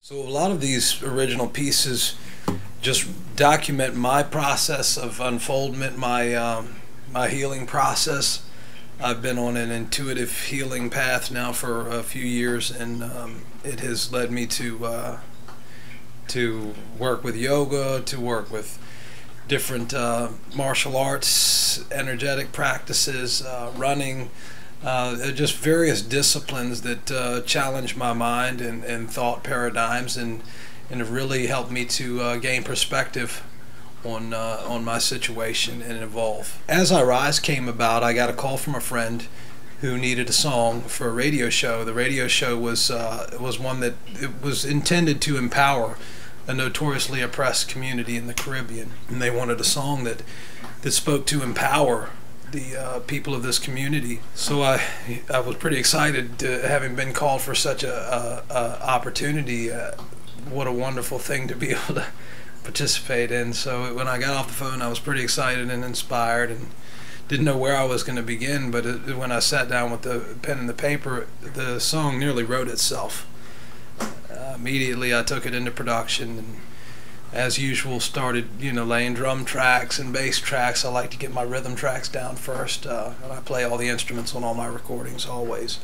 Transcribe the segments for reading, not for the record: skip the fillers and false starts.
So a lot of these original pieces just document my process of unfoldment, my healing process. I've been on an intuitive healing path now for a few years, and it has led me to work with yoga, to work with different martial arts, energetic practices, running, just various disciplines that challenge my mind and thought paradigms, and have really helped me to gain perspective on my situation and evolve. As I Rise came about, I got a call from a friend who needed a song for a radio show. The radio show was one that it was intended to empower a notoriously oppressed community in the Caribbean, and they wanted a song that spoke to empower the people of this community. So I was pretty excited to, having been called for such a opportunity. What a wonderful thing to be able to participate in. So when I got off the phone, I was pretty excited and inspired, and didn't know where I was going to begin. But when I sat down with the pen and the paper, the song nearly wrote itself. Immediately I took it into production, and as usual started laying drum tracks and bass tracks. I like to get my rhythm tracks down first, and I play all the instruments on all my recordings always.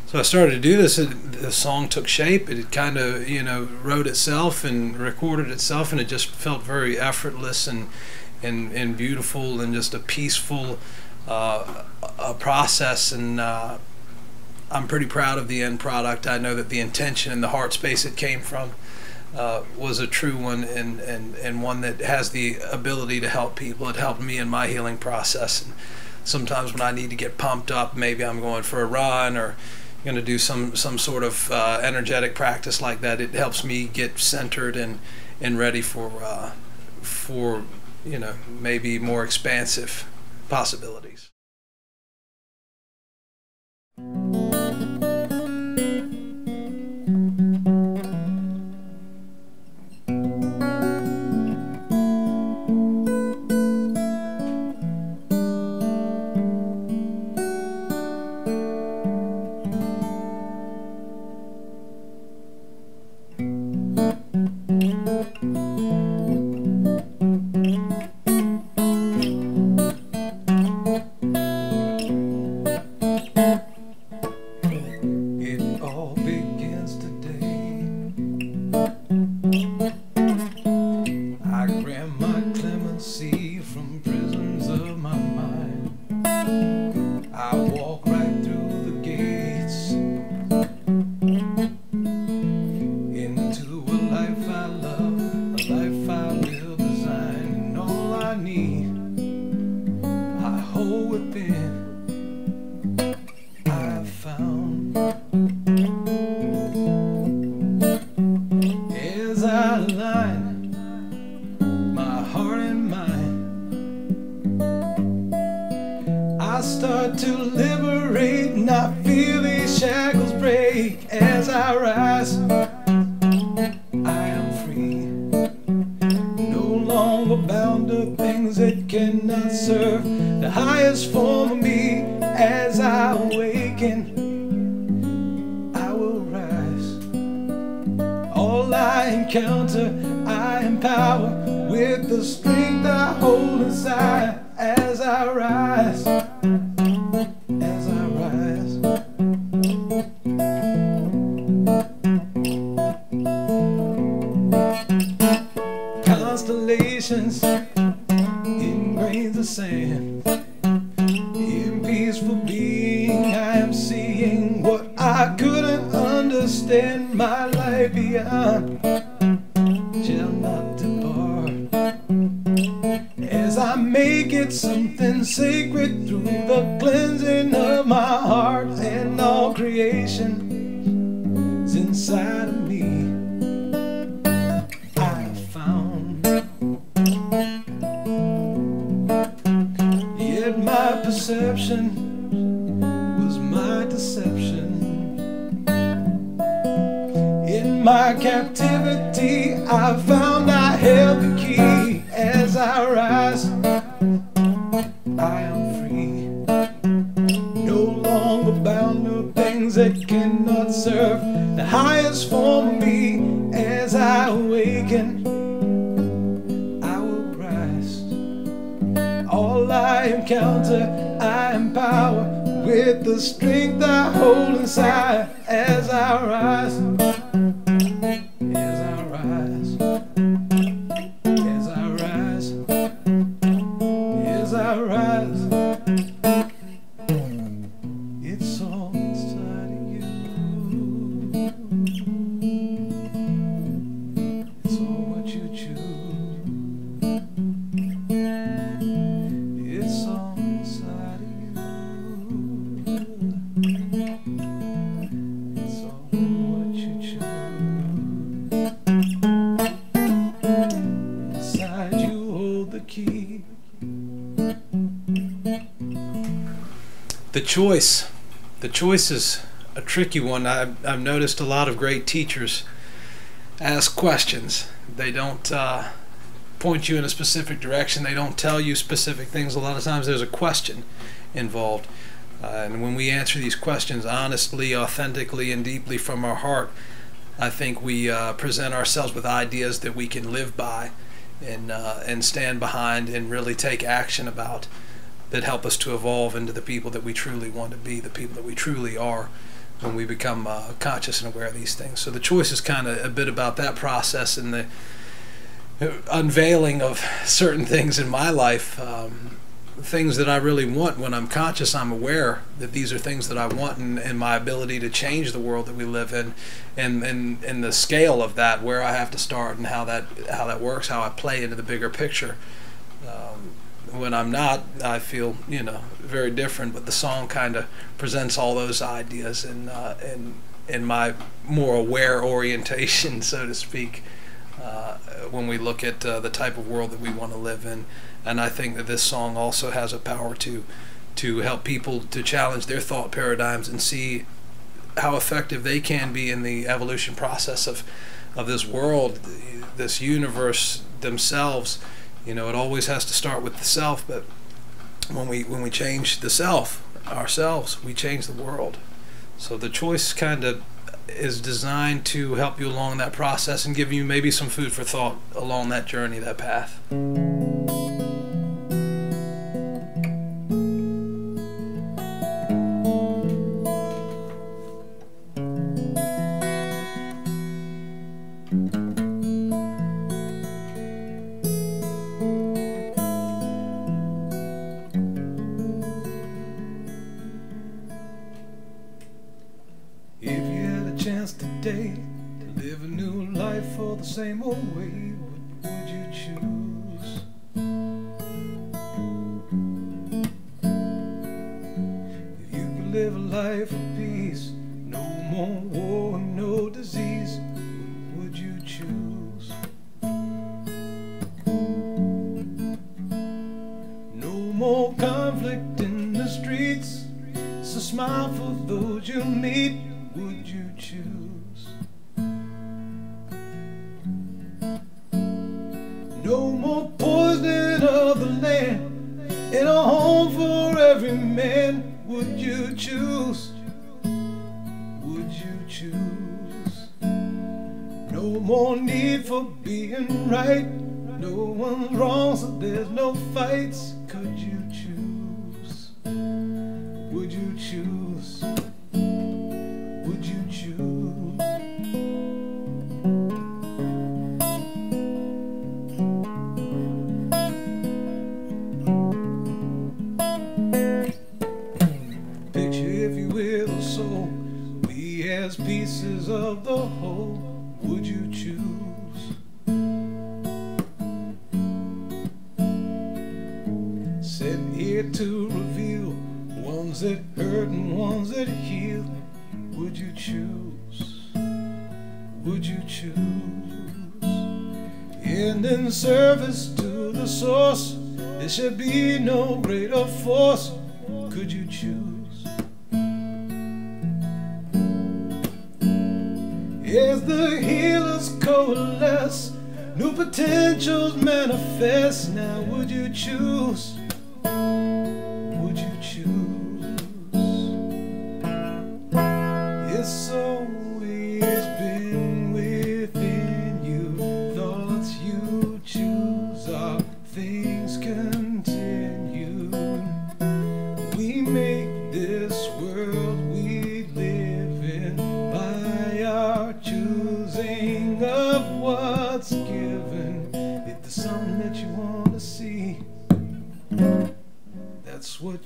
So I started to do this, and the song took shape. It kind of wrote itself and recorded itself, and it just felt very effortless and beautiful, and just a peaceful process. And I'm pretty proud of the end product. I know that the intention and the heart space it came from was a true one, and one that has the ability to help people. It helped me in my healing process. And sometimes when I need to get pumped up, maybe I'm going for a run or going to do some sort of energetic practice like that, it helps me get centered and ready for maybe more expansive possibilities. I walk right through the gates into a life I love, a life I will design, and all I need I hold within. I've found as I align my heart and mind, I start to liberate, and I feel these shackles break. As I rise, I am free, no longer bound to things that cannot serve the highest form of me. As I awaken, I will rise. All I encounter, I empower with the strength I hold inside. As I rise, as I rise, constellations in grains of sand, in peaceful being I am seeing what I couldn't understand. My life beyond shall not depart, as I make it something sacred through the cleansing of my heart, and all creation is inside of me. I have found, yet my perception was my deception. In my captivity I found I held the key. As I rise, I am free, no longer bound to things that cannot serve the highest form of me. shaken, I will rise. All I encounter, I empower with the strength I hold inside as I rise. As I rise. As I rise. As I rise. It's all inside of you. It's all what you choose. It's all inside of you. It's all what you choose. Inside you hold the key. The choice is a tricky one. I've noticed a lot of great teachers ask questions. They don't point you in a specific direction. They don't tell you specific things. A lot of times there's a question involved. And when we answer these questions honestly, authentically, and deeply from our heart, I think we present ourselves with ideas that we can live by and stand behind and really take action about, that help us to evolve into the people that we truly want to be, the people that we truly are when we become conscious and aware of these things. So the choice is kind of a bit about that process and the unveiling of certain things in my life, things that I really want. When I'm conscious, I'm aware that these are things that I want, and my ability to change the world that we live in, and the scale of that, where I have to start and how that works, how I play into the bigger picture. When I'm not, I feel, very different, but the song kind of presents all those ideas in my more aware orientation, so to speak, when we look at the type of world that we want to live in. And I think that this song also has a power to help people to challenge their thought paradigms and see how effective they can be in the evolution process of this world, this universe themselves. It always has to start with the self, but when we change the self, ourselves, we change the world. So the choice kind of is designed to help you along that process and give you maybe some food for thought along that journey, that path. Chance today to live a new life for the same old way, what would you choose? If you could live a life of peace, no more war and no disease, what would you choose? No more conflict in the streets, it's a smile for those you meet, would you choose? No more poisoning of the land, and a home for every man, would you choose? Would you choose? No more need for being right, no one's wrong, so there's no fights, could you choose? Would you choose? Would you choose? Picture, if you will, a soul, we as pieces of the whole, would you choose? Sent here to reveal ones that hurt and ones that heal, would you choose? Would you choose? And in service to the source, there should be no greater force, could you choose? As the healers coalesce, new potentials manifest, now would you choose? Would you choose? It's always been within you, thought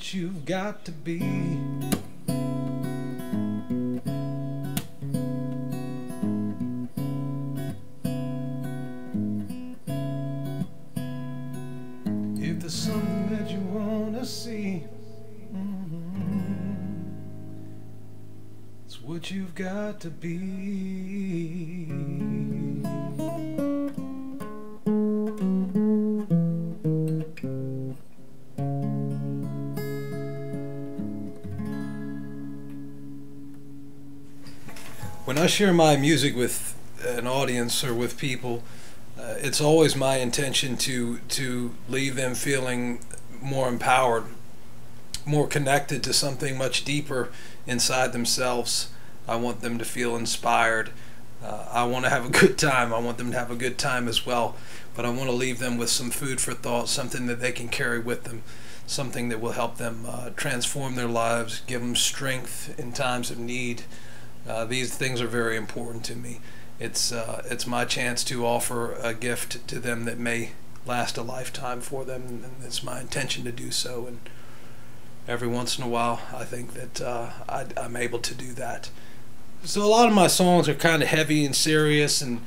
what you've got to be. If there's something that you want to see, it's what you've got to be. When I share my music with an audience or with people, it's always my intention to leave them feeling more empowered, more connected to something much deeper inside themselves. I want them to feel inspired. I want to have a good time. I want them to have a good time as well. But I want to leave them with some food for thought, something that they can carry with them, something that will help them transform their lives, give them strength in times of need. These things are very important to me. It's my chance to offer a gift to them that may last a lifetime for them, and it's my intention to do so. And every once in a while, I think that I'm able to do that. So a lot of my songs are kind of heavy and serious and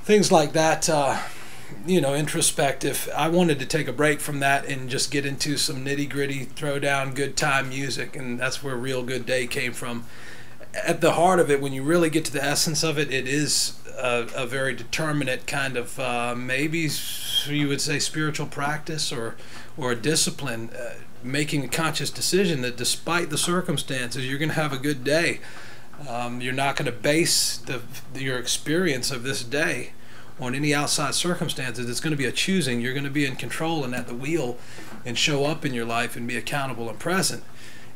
things like that, introspective. I wanted to take a break from that and just get into some nitty-gritty, throw down good time music, and that's where Real Good Day came from. At the heart of it, when you really get to the essence of it, it is a very determinate kind of maybe you would say spiritual practice or a discipline, making a conscious decision that despite the circumstances, you're going to have a good day. You're not going to base your experience of this day on any outside circumstances. It's going to be a choosing. You're going to be in control and at the wheel and show up in your life and be accountable and present.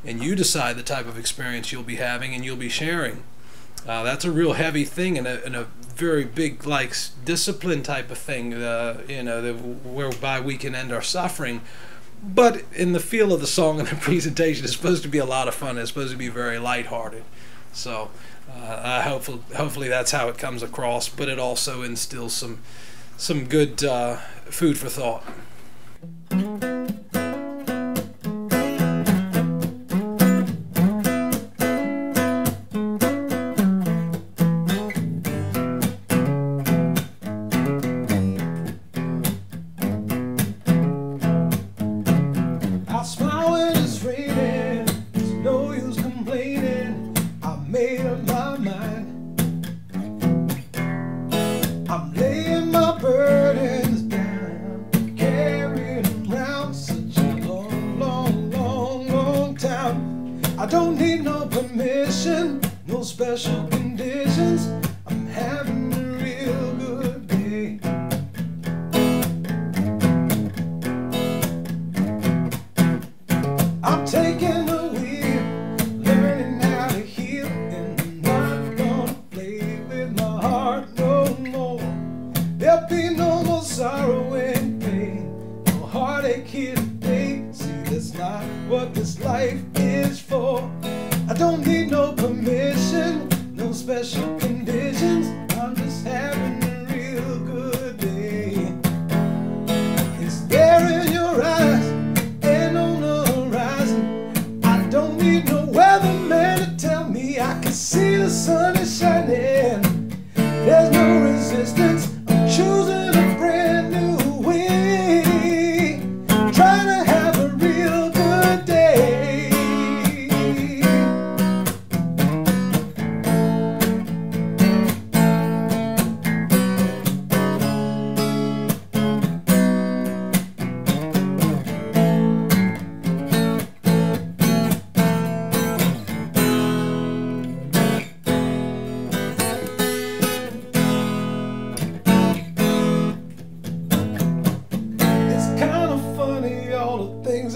And you decide the type of experience you'll be having and you'll be sharing. That's a real heavy thing and a very big, like, discipline type of thing, whereby we can end our suffering. But in the feel of the song and the presentation, it's supposed to be a lot of fun. It's supposed to be very lighthearted. So hopefully that's how it comes across. But it also instills some good food for thought. I don't need no permission, no special conditions. I'm having a real good day. I'm taking the wheel, learning how to heal, and I'm not gonna play with my heart no more. There'll be no more sorrow and pain, no heartache here today. See, that's not what this life is for. I don't need no permission, no special conditions. I'm just having a real good day. It's there in your eyes and on the horizon. I don't need no weatherman to tell me I can see the sun is shining. There's no resistance, I'm choosing a brand new way. Trying to have a real good day.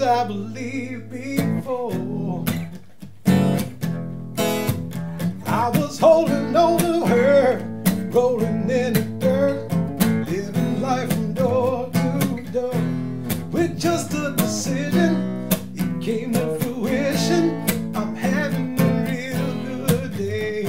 I believed before. I was holding on to her, rolling in the dirt, living life from door to door. With just a decision, it came to fruition. I'm having a real good day.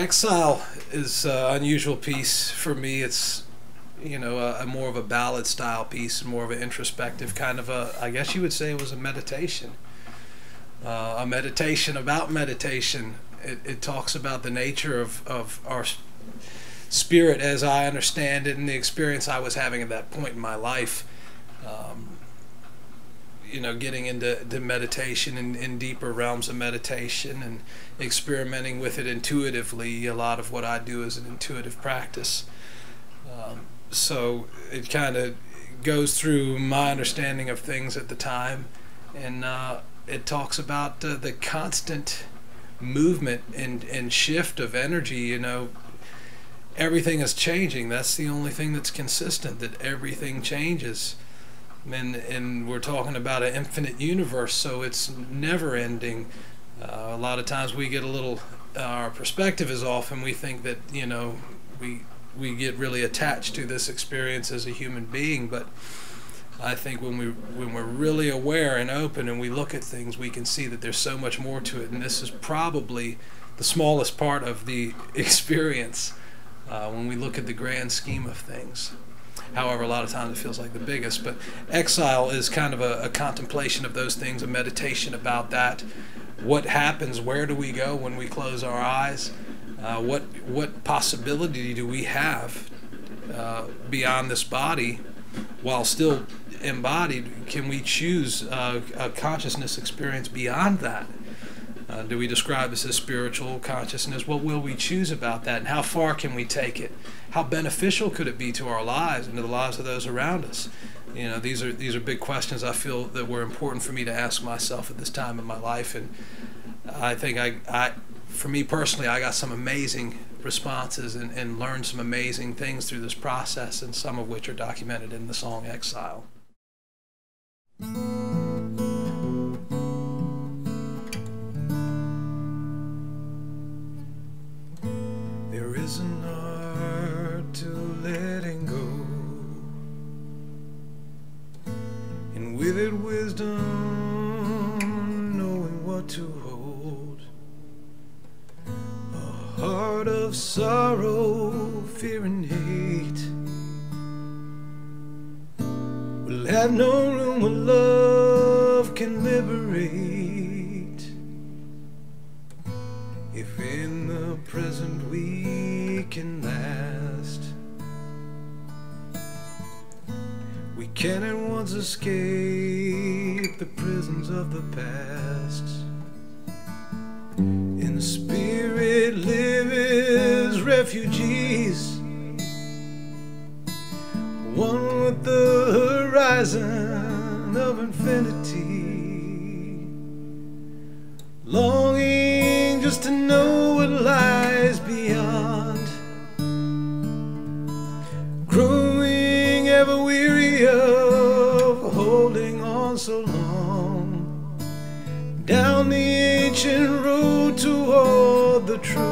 Exile is an unusual piece for me. It's, a more of a ballad style piece, more of an introspective kind of I guess you would say it was a meditation. A meditation about meditation. It talks about the nature of our spirit as I understand it and the experience I was having at that point in my life. Getting into meditation and in deeper realms of meditation and experimenting with it intuitively. A lot of what I do is an intuitive practice. So it kind of goes through my understanding of things at the time, and it talks about the constant movement and shift of energy. Everything is changing. That's the only thing that's consistent, that everything changes. And we're talking about an infinite universe, so it's never ending. A lot of times we get our perspective is off, and we think that we get really attached to this experience as a human being. But I think when we're really aware and open and we look at things, we can see that there's so much more to it, and this is probably the smallest part of the experience when we look at the grand scheme of things. However, a lot of times it feels like the biggest. But exile is kind of a contemplation of those things, a meditation about that. What happens? Where do we go when we close our eyes? What possibility do we have beyond this body while still embodied? Can we choose a consciousness experience beyond that? Do we describe this as spiritual consciousness? What will we choose about that, and how far can we take it? How beneficial could it be to our lives and to the lives of those around us? These are big questions I feel that were important for me to ask myself at this time in my life, and I think for me personally, I got some amazing responses and learned some amazing things through this process, and some of which are documented in the song Exile. There is an art to letting go, and with it wisdom, knowing what to hold. A heart of sorrow, fear and hate will have no room where love can liberate. If in the present we can last, we can at once escape the prisons of the past. In the spirit live as refugees, one with the horizon of infinity, longing just to know what lies beyond, growing ever weary of holding on so long, down the ancient road toward the truth.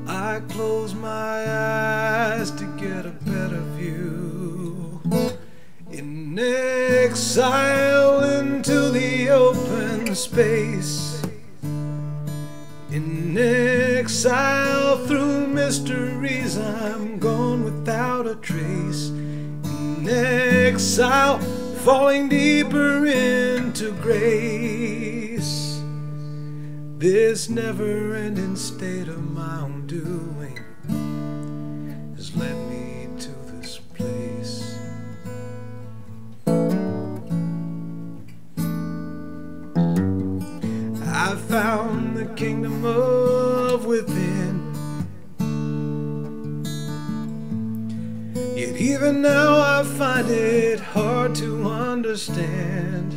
I close my eyes to get a better view, in exile into the open space, in exile through mysteries I'm gone without a trace, in exile falling deeper into grace. This never-ending state of my own doing has led me to this place. I found the kingdom of within, yet even now I find it hard to understand.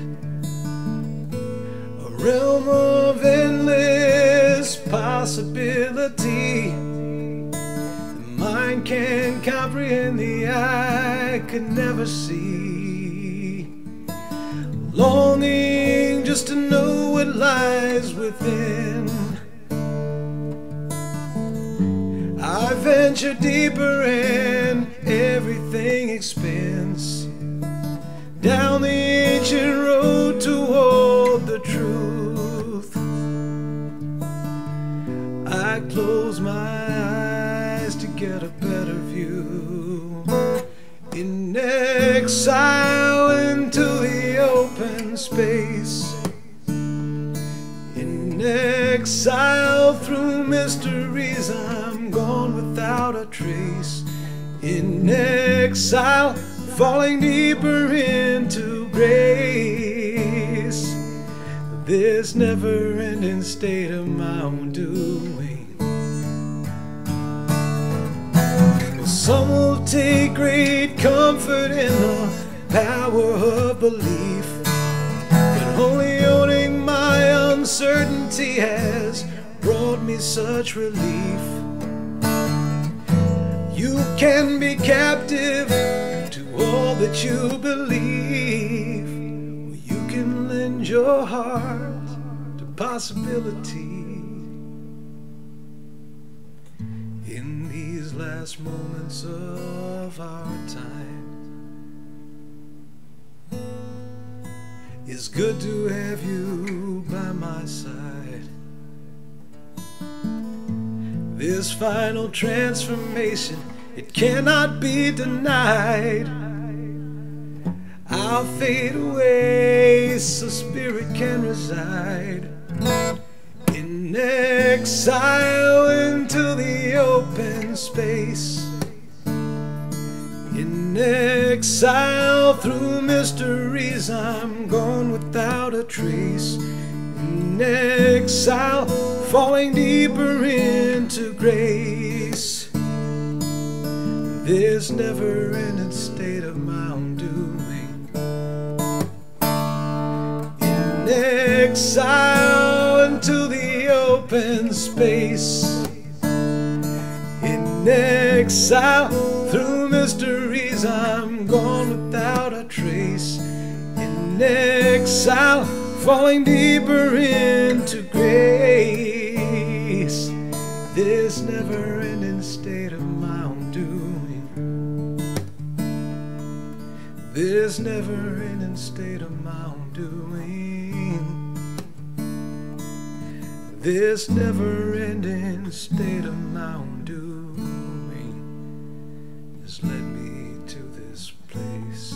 A realm of endless possibility, the mind can't comprehend, the eye could never see. Longing just to know what lies within, I venture deeper and everything expands, down the ancient road toward the truth. close my eyes to get a better view. In exile into the open space, in exile through mysteries, I'm gone without a trace. In exile, falling deeper into grace, this never-ending state of my own doing. Some will take great comfort in the power of belief, but only owning my uncertainty has brought me such relief. You can be captive to all that you believe. You can lend your heart to possibility. In these last moments of our time, it's good to have you by my side. This final transformation, it cannot be denied. I'll fade away so spirit can reside. In exile into the open space, in exile through mysteries, I'm gone without a trace. In exile, falling deeper into grace, this never-ending state of my own doing. In exile into the open space, in exile through mysteries, I'm gone without a trace. In exile, falling deeper into grace, this never-ending state of my own doing. This never-ending state of my own doing. This never-ending state of my own doing has led me to this place.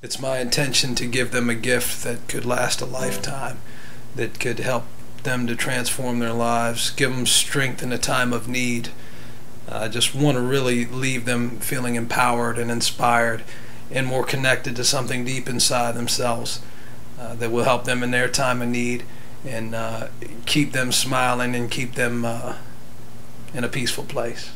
It's my intention to give them a gift that could last a lifetime, that could help them to transform their lives, give them strength in a time of need. I just want to really leave them feeling empowered and inspired and more connected to something deep inside themselves that will help them in their time of need and keep them smiling and keep them in a peaceful place.